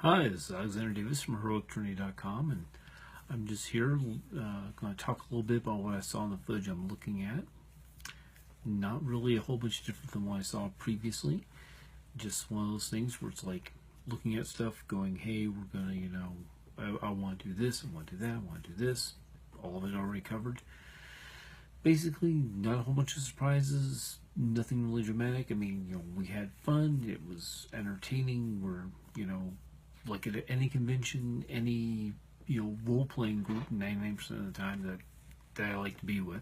Hi, this is Alexander Davis from HeroicTrinity.com, and I'm just here going to talk a little bit about what I saw in the footage I'm looking at. Not really a whole bunch different than what I saw previously. Just one of those things where it's like looking at stuff, going, hey, we're going to, I want to do this, I want to do that, I want to do this. All of it already covered. Basically, not a whole bunch of surprises, nothing really dramatic. I mean, we had fun, it was entertaining, like at any convention, any role-playing group, 99% of the time that I like to be with,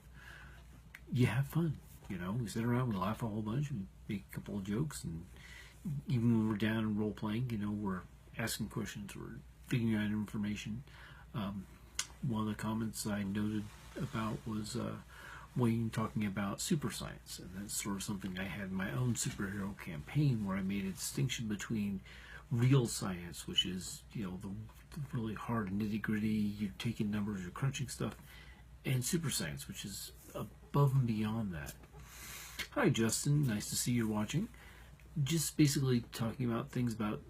you have fun. We sit around, we laugh a whole bunch, we make a couple of jokes, and even when we're down in role-playing, we're asking questions, we're figuring out information. One of the comments I noted about was Wayne talking about super science, and that's sort of something I had in my own superhero campaign where I made a distinction between real science, which is the really hard nitty-gritty, you're taking numbers, you're crunching stuff, and super science, which is above and beyond that. Hi Justin, nice to see you're watching. Just basically talking about things about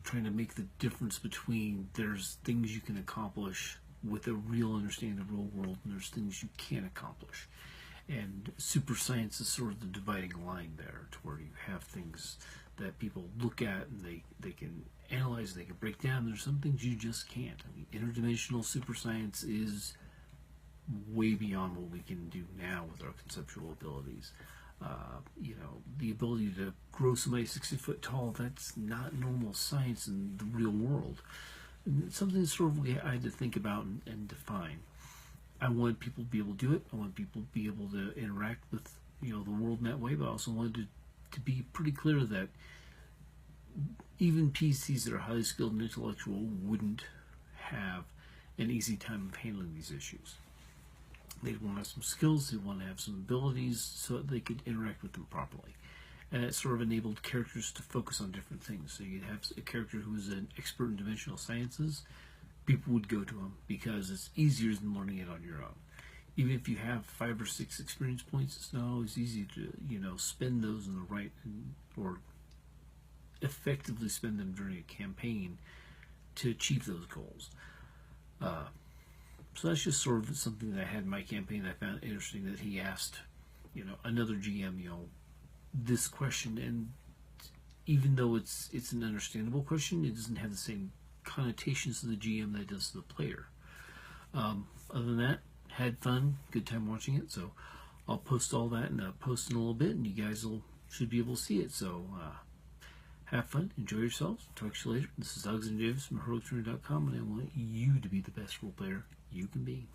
trying to make the difference between there's things you can accomplish with a real understanding of the real world, and there's things you can't accomplish. And super science is sort of the dividing line there, to where you have things that people look at and they can analyze, they can break down. There's some things you just can't. I mean, interdimensional super science is way beyond what we can do now with our conceptual abilities. The ability to grow somebody 60 foot tall, that's not normal science in the real world. And it's something sort of I had to think about and define. I wanted people to be able to do it. I wanted people to be able to interact with the world in that way, but I also wanted to be pretty clear that even PCs that are highly skilled and intellectual wouldn't have an easy time of handling these issues. They'd want to have some skills, they'd want to have some abilities so that they could interact with them properly. And it sort of enabled characters to focus on different things. So you'd have a character who was an expert in dimensional sciences, people would go to him because it's easier than learning it on your own. Even if you have 5 or 6 experience points, it's not always easy to spend those in the right or effectively spend them during a campaign to achieve those goals. So that's just sort of something that I had in my campaign that I found interesting, that he asked another GM this question, and even though it's an understandable question, it doesn't have the same connotations to the GM that it does to the player. Other than that, had fun, good time watching it. So I'll post all that in a post in a little bit, and you guys should be able to see it. So have fun, enjoy yourselves. Talk to you later. This is Alexander Davis from HeroicTrinity.com, and I want you to be the best role player you can be.